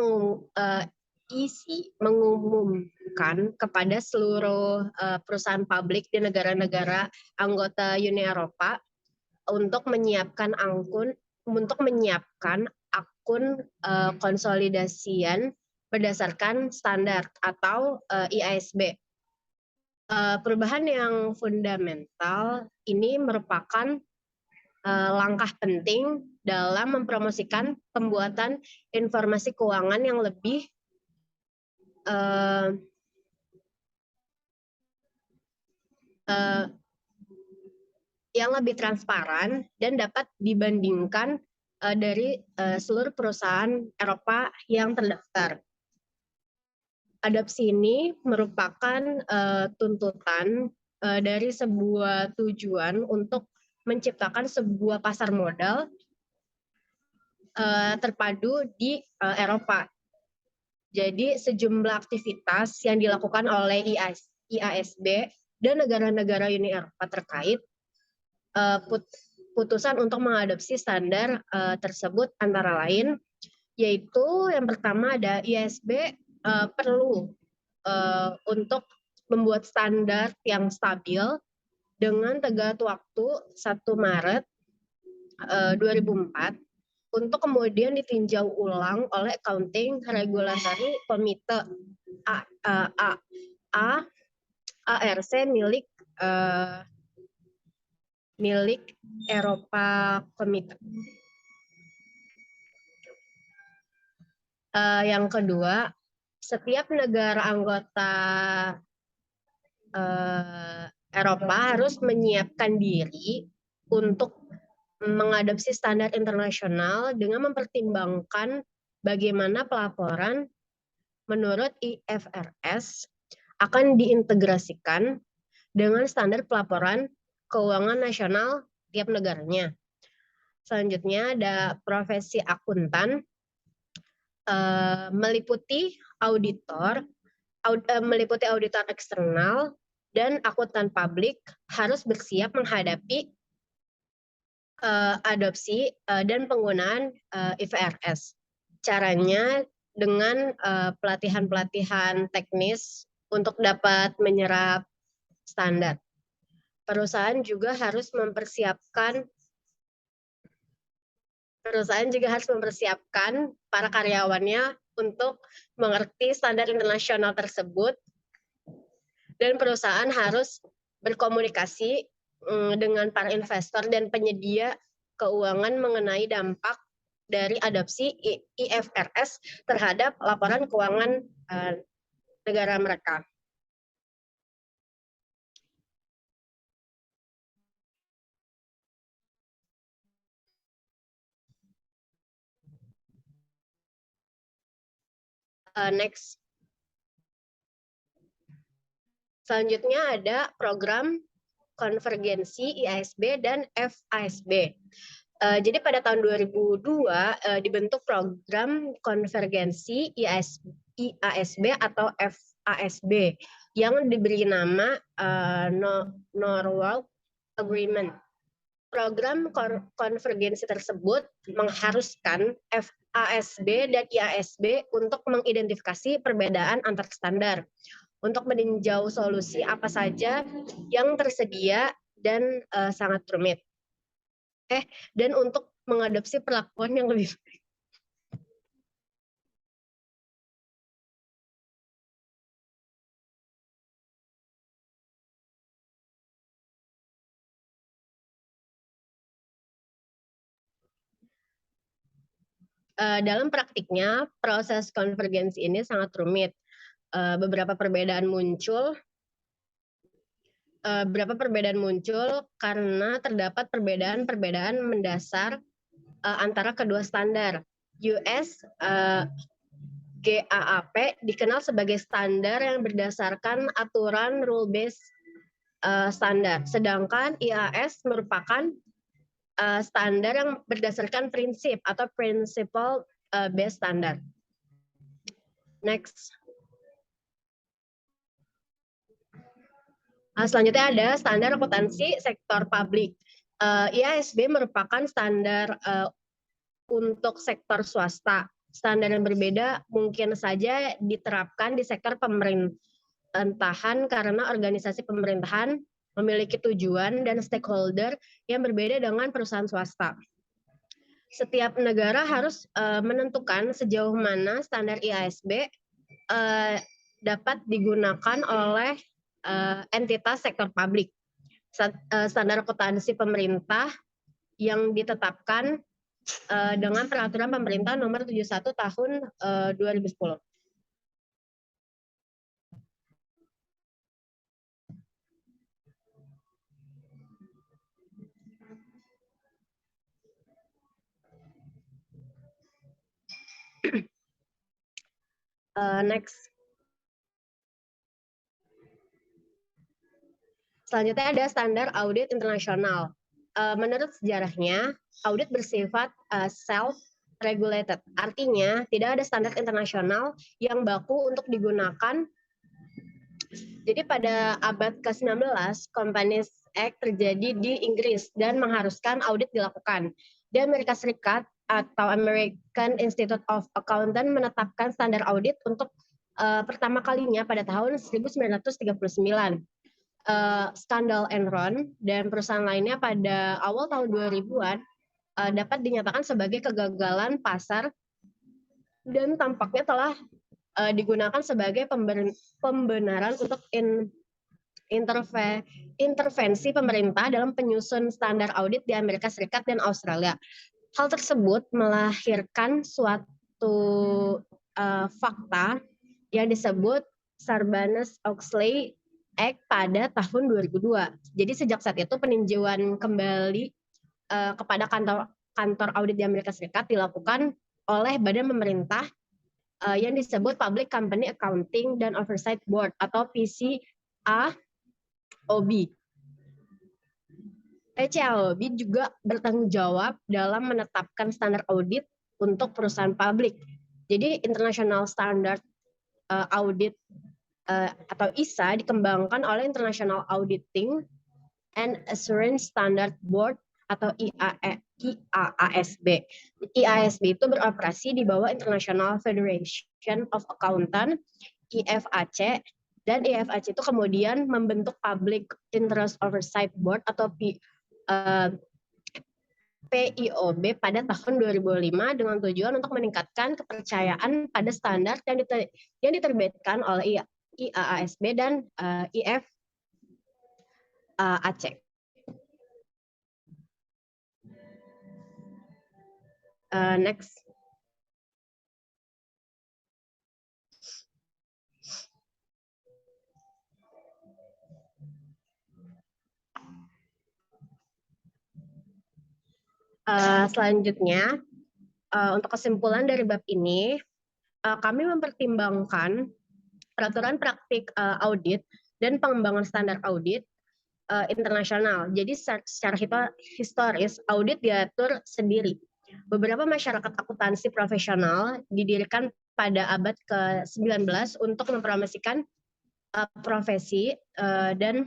mengumumkan kepada seluruh perusahaan publik di negara-negara anggota Uni Eropa untuk menyiapkan akun konsolidasian berdasarkan standar atau IASB. Perubahan yang fundamental ini merupakan langkah penting dalam mempromosikan pembuatan informasi keuangan yang lebih transparan dan dapat dibandingkan dari seluruh perusahaan Eropa yang terdaftar. Adopsi ini merupakan tuntutan dari sebuah tujuan untuk menciptakan sebuah pasar modal terpadu di Eropa. Jadi sejumlah aktivitas yang dilakukan oleh IASB dan negara-negara Uni Eropa terkait putusan untuk mengadopsi standar tersebut antara lain, yaitu yang pertama ada IASB perlu untuk membuat standar yang stabil dengan tenggat waktu 1 Maret 2004 untuk kemudian ditinjau ulang oleh Accounting Regulatory Committee ARC milik Eropa Committee. Yang kedua, setiap negara anggota Eropa harus menyiapkan diri untuk mengadopsi standar internasional dengan mempertimbangkan bagaimana pelaporan menurut IFRS akan diintegrasikan dengan standar pelaporan keuangan nasional tiap negaranya. Selanjutnya ada profesi akuntan, meliputi auditor eksternal dan akuntan publik harus bersiap menghadapi adopsi dan penggunaan IFRS. Caranya dengan pelatihan-pelatihan teknis untuk dapat menyerap standar. Perusahaan juga harus mempersiapkan para karyawannya untuk mengerti standar internasional tersebut, dan perusahaan harus berkomunikasi dengan para investor dan penyedia keuangan mengenai dampak dari adopsi IFRS terhadap laporan keuangan negara mereka. Next. Selanjutnya ada program konvergensi IASB dan FASB. Jadi pada tahun 2002 dibentuk program konvergensi IASB atau FASB yang diberi nama Norwalk Agreement. Program konvergensi tersebut mengharuskan FASB dan IASB untuk mengidentifikasi perbedaan antar standar, untuk meninjau solusi apa saja yang tersedia dan sangat rumit. Dan untuk mengadopsi perlakuan yang lebih baik. Dalam praktiknya, proses konvergensi ini sangat rumit. Beberapa perbedaan muncul karena terdapat perbedaan mendasar antara kedua standar. US GAAP dikenal sebagai standar yang berdasarkan aturan rule-based standar, sedangkan IAS merupakan standar yang berdasarkan prinsip atau principle based standard. Next. Selanjutnya ada standar akuntansi sektor publik. IASB merupakan standar untuk sektor swasta. Standar yang berbeda mungkin saja diterapkan di sektor pemerintahan karena organisasi pemerintahan memiliki tujuan dan stakeholder yang berbeda dengan perusahaan swasta. Setiap negara harus menentukan sejauh mana standar IASB dapat digunakan oleh entitas sektor publik. Standar akuntansi pemerintah yang ditetapkan dengan peraturan pemerintah nomor 71 tahun 2010. Next. Selanjutnya ada standar audit internasional. Menurut sejarahnya, audit bersifat self-regulated. Artinya, tidak ada standar internasional yang baku untuk digunakan. Jadi pada abad ke-19, Companies Act terjadi di Inggris dan mengharuskan audit dilakukan. Di Amerika Serikat atau American Institute of Accountants menetapkan standar audit untuk pertama kalinya pada tahun 1939. Skandal Enron dan perusahaan lainnya pada awal tahun 2000-an dapat dinyatakan sebagai kegagalan pasar dan tampaknya telah digunakan sebagai pembenaran untuk intervensi pemerintah dalam penyusun standar audit di Amerika Serikat dan Australia. Hal tersebut melahirkan suatu fakta yang disebut Sarbanes-Oxley Act pada tahun 2002. Jadi sejak saat itu peninjauan kembali kepada kantor audit di Amerika Serikat dilakukan oleh badan pemerintah yang disebut Public Company Accounting and Oversight Board atau PCAOB. PCAOB juga bertanggung jawab dalam menetapkan standar audit untuk perusahaan publik. Jadi International Standard Audit atau ISA dikembangkan oleh International Auditing and Assurance Standard Board atau IAASB. IASB itu beroperasi di bawah International Federation of Accountants, IFAC, dan IFAC itu kemudian membentuk Public Interest Oversight Board atau PIOB pada tahun 2005 dengan tujuan untuk meningkatkan kepercayaan pada standar yang diterbitkan oleh IAASB dan IFAC. Next. Selanjutnya, untuk kesimpulan dari bab ini, kami mempertimbangkan peraturan praktik audit dan pengembangan standar audit internasional. Jadi secara historis, audit diatur sendiri. Beberapa masyarakat akuntansi profesional didirikan pada abad ke-19 untuk mempromosikan profesi dan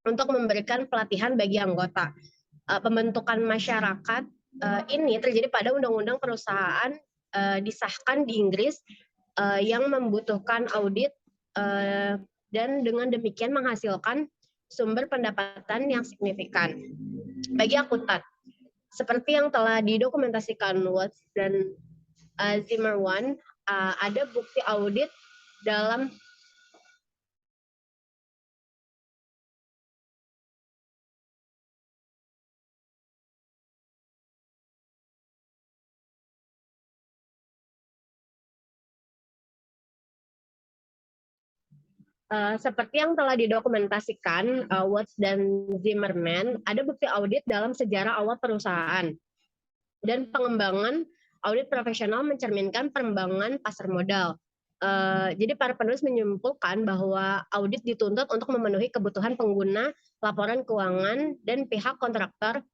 untuk memberikan pelatihan bagi anggota. Pembentukan masyarakat ini terjadi pada Undang-Undang Perusahaan disahkan di Inggris yang membutuhkan audit dan dengan demikian menghasilkan sumber pendapatan yang signifikan bagi akuntan. Seperti yang telah didokumentasikan Watts dan Zimmerman, ada bukti audit dalam seperti yang telah didokumentasikan Watts dan Zimmerman, ada bukti audit dalam sejarah awal perusahaan. Dan pengembangan audit profesional mencerminkan pengembangan pasar modal. Jadi para penulis menyimpulkan bahwa audit dituntut untuk memenuhi kebutuhan pengguna laporan keuangan dan pihak kontraktor,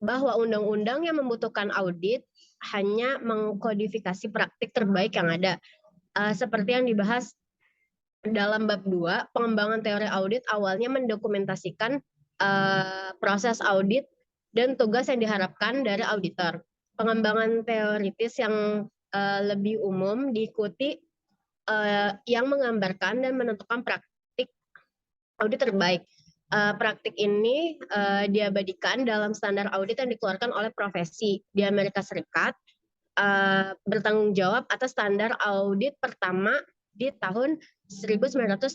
bahwa undang-undang yang membutuhkan audit hanya mengkodifikasi praktik terbaik yang ada. Seperti yang dibahas dalam bab 2, pengembangan teori audit awalnya mendokumentasikan proses audit dan tugas yang diharapkan dari auditor. Pengembangan teoritis yang lebih umum diikuti yang menggambarkan dan menentukan praktik audit terbaik. Praktik ini diabadikan dalam standar audit yang dikeluarkan oleh profesi di Amerika Serikat, bertanggung jawab atas standar audit pertama di tahun 1939.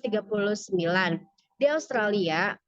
Di Australia,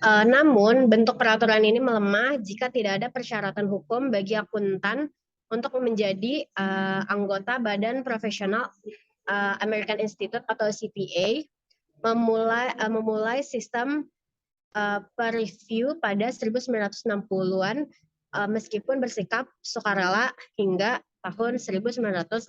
namun bentuk peraturan ini melemah jika tidak ada persyaratan hukum bagi akuntan untuk menjadi anggota Badan Profesional American Institute atau CPA, memulai sistem peer review pada 1960-an meskipun bersikap sukarela hingga tahun 1989.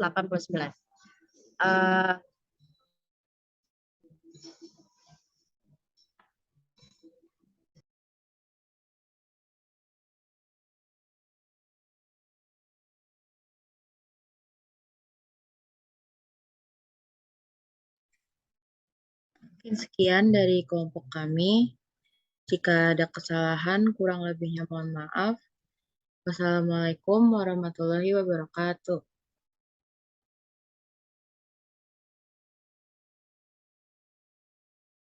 Mungkin sekian dari kelompok kami. Jika ada kesalahan, kurang lebihnya mohon maaf. Wassalamualaikum warahmatullahi wabarakatuh.